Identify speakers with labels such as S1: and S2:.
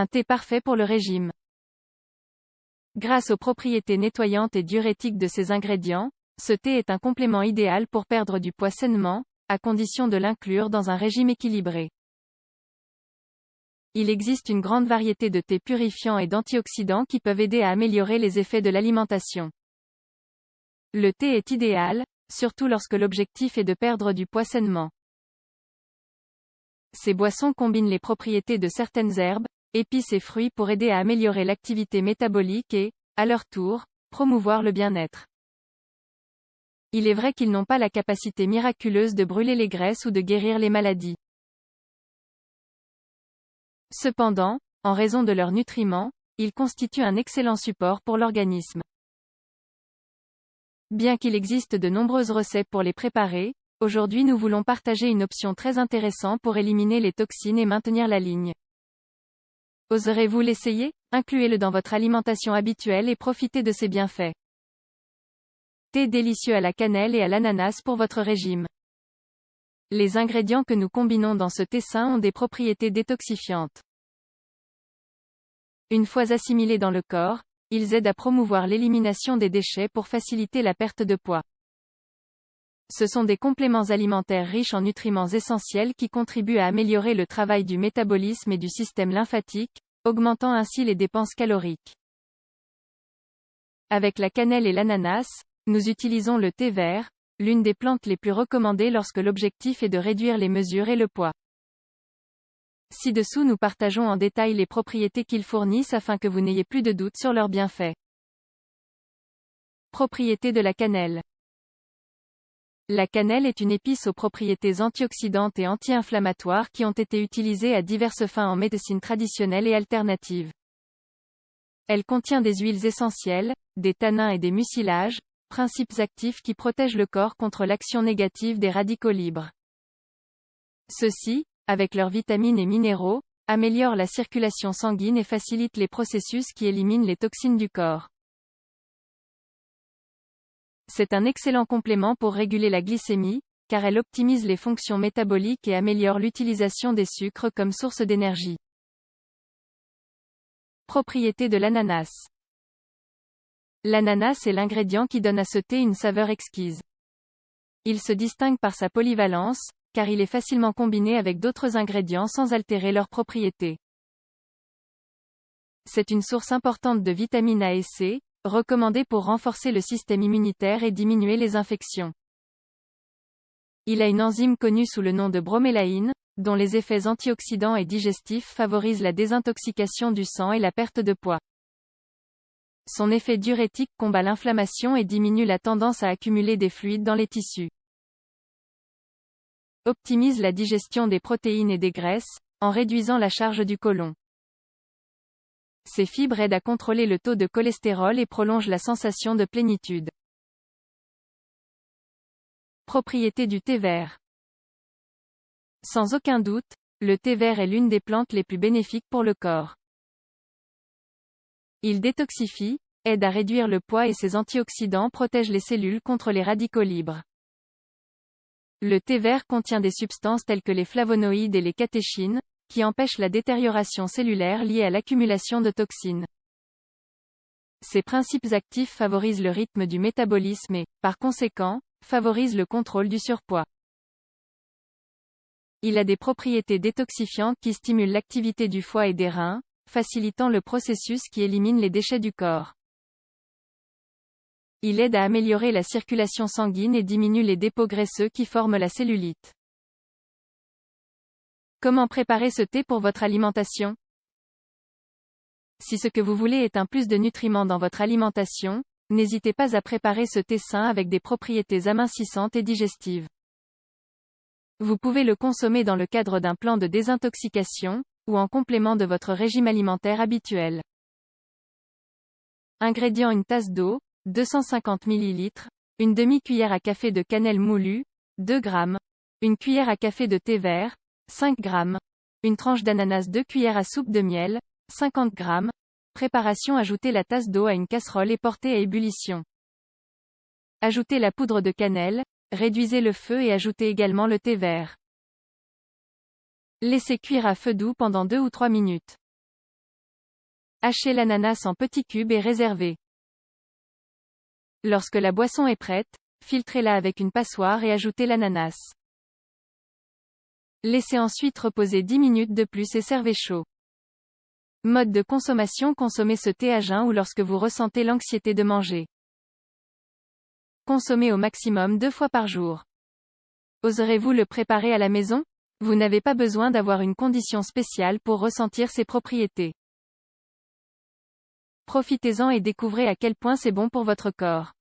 S1: Un thé parfait pour le régime. Grâce aux propriétés nettoyantes et diurétiques de ses ingrédients, ce thé est un complément idéal pour perdre du poids sainement, à condition de l'inclure dans un régime équilibré. Il existe une grande variété de thés purifiants et d'antioxydants qui peuvent aider à améliorer les effets de l'alimentation. Le thé est idéal, surtout lorsque l'objectif est de perdre du poids sainement. Ces boissons combinent les propriétés de certaines herbes, épices et fruits pour aider à améliorer l'activité métabolique et, à leur tour, promouvoir le bien-être. Il est vrai qu'ils n'ont pas la capacité miraculeuse de brûler les graisses ou de guérir les maladies. Cependant, en raison de leurs nutriments, ils constituent un excellent support pour l'organisme. Bien qu'il existe de nombreuses recettes pour les préparer, aujourd'hui nous voulons partager une option très intéressante pour éliminer les toxines et maintenir la ligne. Oserez-vous l'essayer? Incluez-le dans votre alimentation habituelle et profitez de ses bienfaits. Thé délicieux à la cannelle et à l'ananas pour votre régime. Les ingrédients que nous combinons dans ce thé sain ont des propriétés détoxifiantes. Une fois assimilés dans le corps, ils aident à promouvoir l'élimination des déchets pour faciliter la perte de poids. Ce sont des compléments alimentaires riches en nutriments essentiels qui contribuent à améliorer le travail du métabolisme et du système lymphatique, augmentant ainsi les dépenses caloriques. Avec la cannelle et l'ananas, nous utilisons le thé vert, l'une des plantes les plus recommandées lorsque l'objectif est de réduire les mesures et le poids. Ci-dessous nous partageons en détail les propriétés qu'ils fournissent afin que vous n'ayez plus de doute sur leurs bienfaits. Propriétés de la cannelle. La cannelle est une épice aux propriétés antioxydantes et anti-inflammatoires qui ont été utilisées à diverses fins en médecine traditionnelle et alternative. Elle contient des huiles essentielles, des tanins et des mucilages, principes actifs qui protègent le corps contre l'action négative des radicaux libres. Ceux-ci, avec leurs vitamines et minéraux, améliorent la circulation sanguine et facilitent les processus qui éliminent les toxines du corps. C'est un excellent complément pour réguler la glycémie, car elle optimise les fonctions métaboliques et améliore l'utilisation des sucres comme source d'énergie. Propriétés de l'ananas. L'ananas est l'ingrédient qui donne à ce thé une saveur exquise. Il se distingue par sa polyvalence, car il est facilement combiné avec d'autres ingrédients sans altérer leurs propriétés. C'est une source importante de vitamines A et C, recommandée pour renforcer le système immunitaire et diminuer les infections. Il a une enzyme connue sous le nom de bromélaïne, dont les effets antioxydants et digestifs favorisent la désintoxication du sang et la perte de poids. Son effet diurétique combat l'inflammation et diminue la tendance à accumuler des fluides dans les tissus. Optimise la digestion des protéines et des graisses, en réduisant la charge du côlon. Ces fibres aident à contrôler le taux de cholestérol et prolongent la sensation de plénitude. Propriétés du thé vert. Sans aucun doute, le thé vert est l'une des plantes les plus bénéfiques pour le corps. Il détoxifie, aide à réduire le poids et ses antioxydants protègent les cellules contre les radicaux libres. Le thé vert contient des substances telles que les flavonoïdes et les catéchines, qui empêchent la détérioration cellulaire liée à l'accumulation de toxines. Ces principes actifs favorisent le rythme du métabolisme et, par conséquent, favorisent le contrôle du surpoids. Il a des propriétés détoxifiantes qui stimulent l'activité du foie et des reins, facilitant le processus qui élimine les déchets du corps. Il aide à améliorer la circulation sanguine et diminue les dépôts graisseux qui forment la cellulite. Comment préparer ce thé pour votre alimentation? Si ce que vous voulez est un plus de nutriments dans votre alimentation, n'hésitez pas à préparer ce thé sain avec des propriétés amincissantes et digestives. Vous pouvez le consommer dans le cadre d'un plan de désintoxication, ou en complément de votre régime alimentaire habituel. Ingrédients: une tasse d'eau, 250 ml, une demi-cuillère à café de cannelle moulue, 2 g, une cuillère à café de thé vert, 5 g, une tranche d'ananas, 2 cuillères à soupe de miel, 50 g. Préparation: ajoutez la tasse d'eau à une casserole et portez à ébullition. Ajoutez la poudre de cannelle, réduisez le feu et ajoutez également le thé vert. Laissez cuire à feu doux pendant 2 ou 3 minutes. Hachez l'ananas en petits cubes et réservez. Lorsque la boisson est prête, filtrez-la avec une passoire et ajoutez l'ananas. Laissez ensuite reposer 10 minutes de plus et servez chaud. Mode de consommation: consommez ce thé à jeun ou lorsque vous ressentez l'anxiété de manger. Consommez au maximum 2 fois par jour. Oserez-vous le préparer à la maison? Vous n'avez pas besoin d'avoir une condition spéciale pour ressentir ses propriétés. Profitez-en et découvrez à quel point c'est bon pour votre corps.